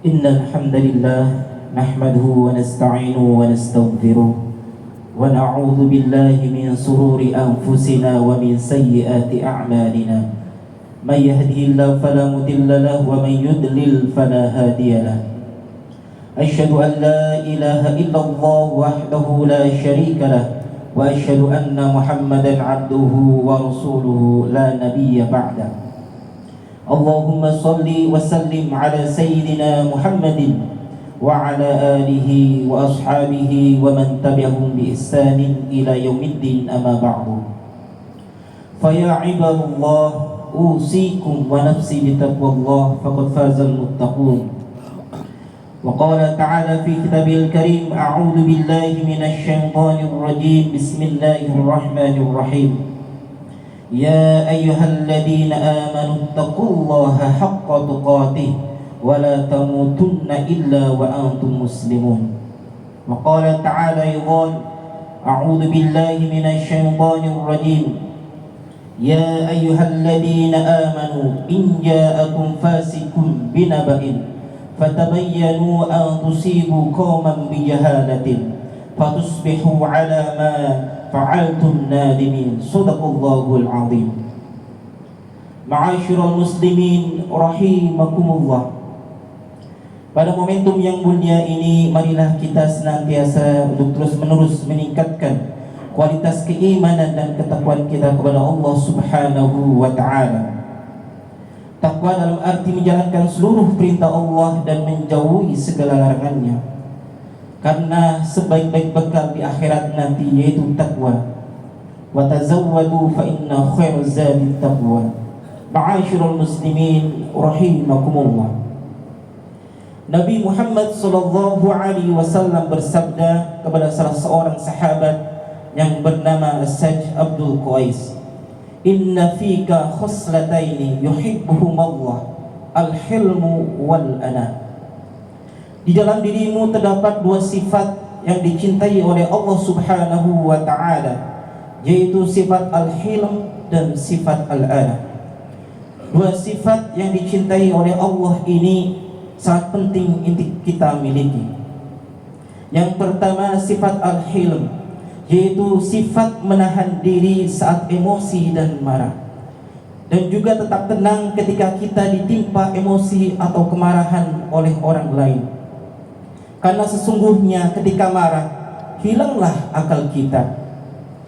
إن الحمد لله نحمده ونستعينه ونستغفره ونعوذ بالله من شرور أنفسنا ومن سيئات أعمالنا من يهده الله فلا مضل له ومن يضلل فلا هادي له أشهد أن لا إله إلا الله وحده لا شريك له وأشهد أن محمدا عبده ورسوله لا نبي بعده اللهم صل وسلم على سيدنا محمد وعلى آله وأصحابه ومن تبعهم بإحسان إلى يوم الدين أما بعد فيا عباد الله أوصيكم ونفسي بتقوى الله فقد فاز المتقون وقال تعالى في كتابه الكريم أعوذ بالله من الشيطان الرجيم بسم الله الرحمن الرحيم يا أيها الذين آمنوا اتقوا الله حق تقاته ولا تموتن إلا وأنتم مسلمون وقال تعالى أيضا أعوذ بالله من الشيطان الرجيم يا أيها الذين آمنوا إن جاءكم فاسق بنبأ فتبينوا أن تصيبوا قوما بجهالة فتصبحوا على ما fa'altum nadimin. Sadaqallahul azim. Ma'asyiral muslimin rahimakumullah. Pada momentum yang mulia ini, marilah kita senantiasa untuk terus-menerus meningkatkan kualitas keimanan dan ketakwaan kita kepada Allah Subhanahu wa taala. Takwa dalam arti menjalankan seluruh perintah Allah dan menjauhi segala larangannya. Karena sebaik-baik bekal di akhirat nanti yaitu takwa. Wa tazawwadu fa inna khairaz zadi taqwa. Ma'asyiral muslimin rahimakumullah. Nabi Muhammad sallallahu alaihi wasallam bersabda kepada salah seorang sahabat yang bernama As-Sajj Abdul Qais, "Inna fika khoslataini yuhibbuhumallah, al-hilmu wal ana." Di dalam dirimu terdapat dua sifat yang dicintai oleh Allah Subhanahu wa taala, yaitu sifat al-hilm dan sifat al-ana. Dua sifat yang dicintai oleh Allah ini sangat penting untuk kita miliki. Yang pertama sifat al-hilm, yaitu sifat menahan diri saat emosi dan marah, dan juga tetap tenang ketika kita ditimpa emosi atau kemarahan oleh orang lain. Karena sesungguhnya ketika marah, hilanglah akal kita.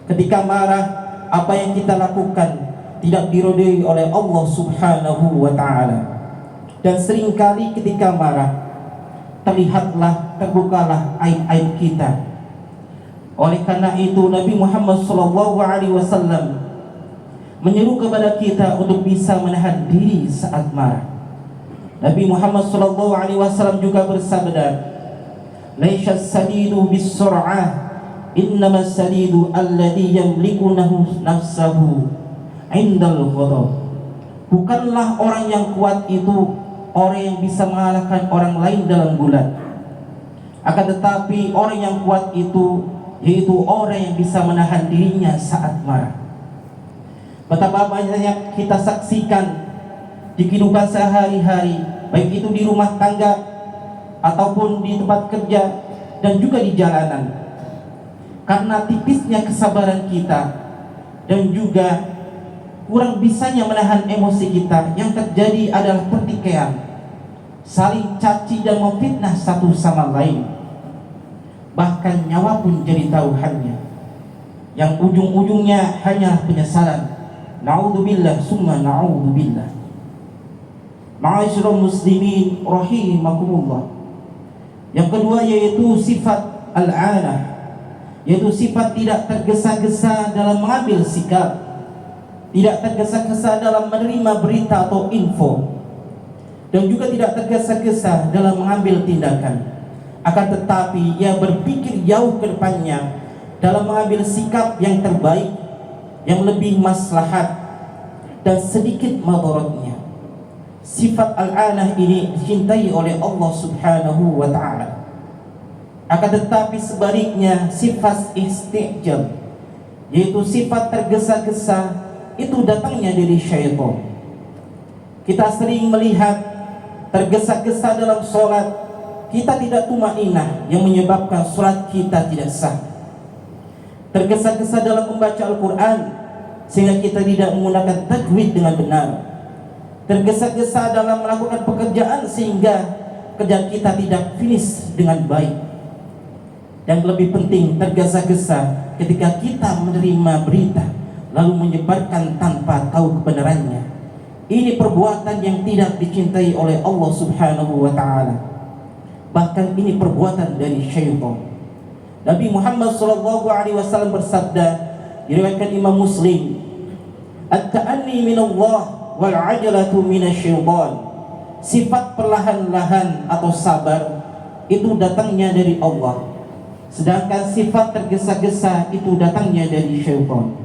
Ketika marah, apa yang kita lakukan tidak diridhoi oleh Allah Subhanahu wa ta'ala. Dan seringkali ketika marah, terbukalah aib-aib kita. Oleh karena itu Nabi Muhammad SAW menyeru kepada kita untuk bisa menahan diri saat marah. Nabi Muhammad SAW juga bersabda, "Laisa as-sadidu bis-sur'ah, innama as-sadidu alladhi yamliku nafsahu 'indal ghadab." Bukanlah orang yang kuat itu orang yang bisa mengalahkan orang lain dalam bulat. Akan tetapi orang yang kuat itu yaitu orang yang bisa menahan dirinya saat marah. Betapa banyak kita saksikan di kehidupan sehari-hari, baik itu di rumah tangga ataupun di tempat kerja dan juga di jalanan. Karena tipisnya kesabaran kita dan juga kurang bisanya menahan emosi kita, yang terjadi adalah pertikaian, saling caci dan memfitnah satu sama lain. Bahkan nyawa pun jadi taruhannya, yang ujung-ujungnya hanya penyesalan. Na'udzubillah summa na'udzubillah. Ma'asyiral muslimin rahimakumullah. Yang kedua yaitu sifat al-anah, yaitu sifat tidak tergesa-gesa dalam mengambil sikap, tidak tergesa-gesa dalam menerima berita atau info, dan juga tidak tergesa-gesa dalam mengambil tindakan. Akan tetapi ia berpikir jauh ke depannya dalam mengambil sikap yang terbaik, yang lebih maslahat dan sedikit madaratnya. Sifat al-anah ini dicintai oleh Allah Subhanahu wa ta'ala. Akan tetapi sebaliknya sifat istijab, yaitu sifat tergesa-gesa, itu datangnya dari syaitan. Kita sering melihat tergesa-gesa dalam sholat, kita tidak tumaninah yang menyebabkan sholat kita tidak sah. Tergesa-gesa dalam membaca Al-Quran sehingga kita tidak menggunakan tajwid dengan benar. Tergesa-gesa dalam melakukan pekerjaan sehingga kerjaan kita tidak finish dengan baik. Dan lebih penting, tergesa-gesa ketika kita menerima berita lalu menyebarkan tanpa tahu kebenarannya. Ini perbuatan yang tidak dicintai oleh Allah Subhanahu wa ta'ala. Bahkan ini perbuatan dari syaitan. Nabi Muhammad SAW bersabda, diriwayatkan Imam Muslim, "At-ta'anni minallah wal 'ajalatu minasyaitan." Sifat perlahan-lahan atau sabar itu datangnya dari Allah, sedangkan sifat tergesa-gesa itu datangnya dari syaitan.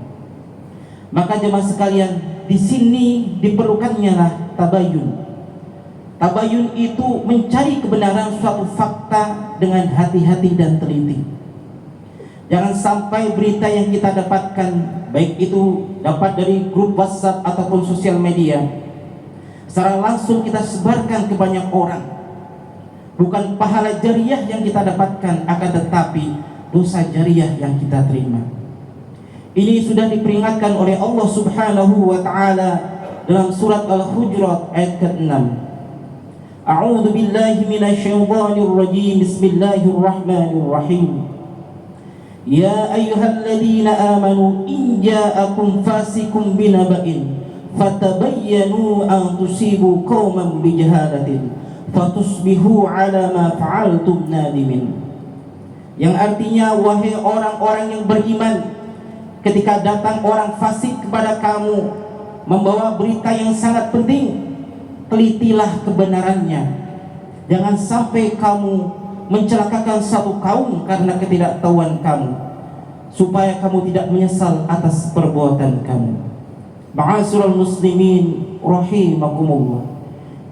Maka jemaah sekalian, di sini diperlukannya lah tabayun. Tabayun itu mencari kebenaran suatu fakta dengan hati-hati dan teliti. Jangan sampai berita yang kita dapatkan, baik itu dapat dari grup WhatsApp ataupun sosial media, secara langsung kita sebarkan ke banyak orang. Bukan pahala jariah yang kita dapatkan, akan tetapi dosa jariah yang kita terima. Ini sudah diperingatkan oleh Allah Subhanahu wa ta'ala dalam surat Al-Hujurat ayat ke-6. A'udzu billahi minasyaitonir rajim. Bismillahirrahmanirrahim. Ya ayyuhalladzina amanu in ja'akum fasiqun binaba'in fatabayyanu an tusibu qauman bijahalatin fatusbihu 'ala ma fa'altum nadimin. Yang artinya, wahai orang-orang yang beriman, ketika datang orang fasik kepada kamu membawa berita yang sangat penting, telitilah kebenarannya. Jangan sampai kamu mencelakakan satu kaum karena ketidaktahuan kamu, supaya kamu tidak menyesal atas perbuatan kamu. Ma'asyiral muslimin rahimakumullah.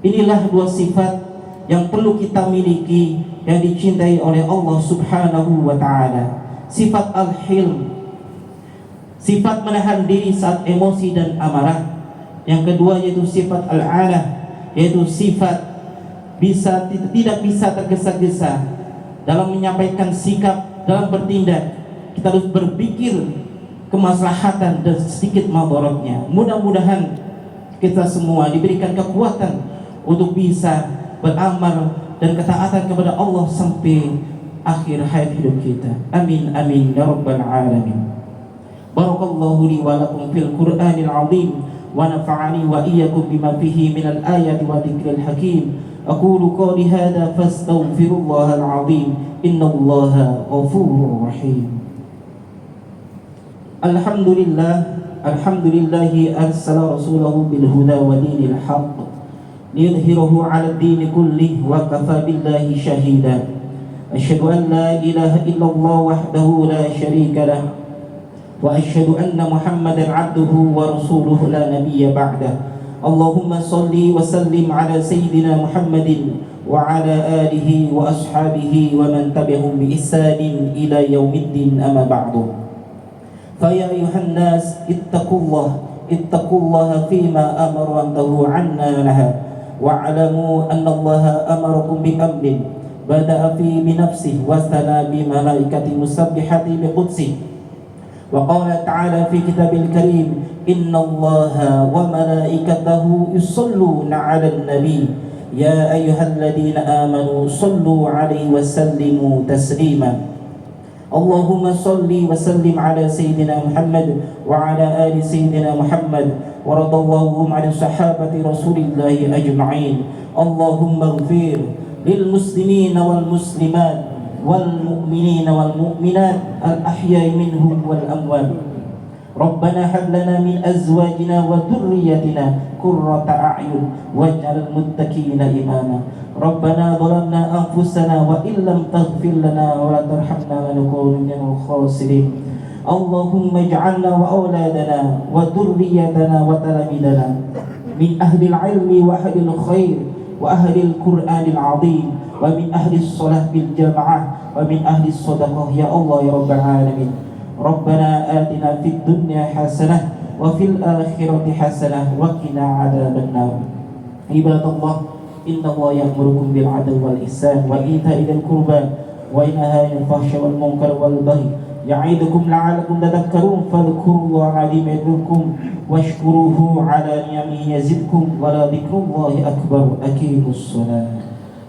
Inilah dua sifat yang perlu kita miliki, yang dicintai oleh Allah Subhanahu wa ta'ala. Sifat al-hilm, sifat menahan diri saat emosi dan amarah. Yang kedua yaitu sifat al-alah, yaitu sifat tidak bisa tergesa-gesa dalam menyampaikan sikap, dalam bertindak. Kita harus berpikir kemaslahatan dan sedikit madaratnya. Mudah-mudahan kita semua diberikan kekuatan untuk bisa beramal dan ketaatan kepada Allah sampai akhir hayat hidup kita. Amin amin ya rabbal alamin. Barakallahu li wa lakum fil Qur'anil azim wa nafa'ani wa iyyakum bima fihi minal ayati wa dzikril hakim. Aqulu qawli hadza fastaghfirullahal azim. Innallaha ghafurur rahim. Alhamdulillahi arsala rasulahu bil huda wa dinil haqq liyudhhirahu 'ala ad-din kullih wa kafa billahi shahida. Asyhadu an la ilaha illallah wahdahu la syarika lah wa asyhadu anna Muhammadan 'abduhu wa rasuluhu la nabiyya ba'dah. Allahumma shalli wa sallim 'ala sayyidina Muhammadin wa 'ala alihi wa ashabihi wa man tabi'ahum bi ihsanin ila yaumiddin, amma ba'du. Fa ya ayuhan nas ittaqullaha fima amara wa antahu 'anna naha wa'lamu anna Allaha amarakum bi amrin bada'a fi bi nafsihi wa stana bi malaikati musabbihati bi qudsihi wa qala ta'ala fi kitabil karim inna Allaha wa malaikatahu yusalluna 'alan nabi ya ayyuhalladhina amanu sallu 'alaihi wa sallimu taslima. Allahumma salli wa sallim ala sayyidina Muhammad wa ala ali sayyidina Muhammad wa radallahu 'ala sahabati rasulillahi ajma'in. Allahumma ighfir lil muslimina wal muslimat wal mu'minina wal mu'minat al ahya'i minhum wal amwat. Rabbana hab lana min azwajina wa dhurriyyatina qurrata a'yun waj'alna muttaqina imama. Rabbana zalamna anfusana wa illam taghfir lana wa la tarhamna lanakunanna minal khasirin. Allahumma ij'alna wa auladana wa dhurriyyatana wa talamidana min ahli al-'ilmi wa ahli al-khair wa ahli al-Qur'anil 'azim wa min ahli as-salah bil jama'ah wa min ahli as-sadaqah ya Allah ya rabbal alamin. Rabbana atina fid dunya hasanah wa fil akhirati hasanah wa qina adzabannar. Ibadallah, innallaha ya'murukum bil 'adli wal ihsan wa ita'i dzil qurba wa yanha 'anil fahsya'i wal munkari wal baghi ya'idukum la'allakum tadhakkarun fadhkurullaha 'azima yadhkurkum washkuruhu 'ala ni'amihi yazidkum wa la dzikrullahi akbar aqimus shalah.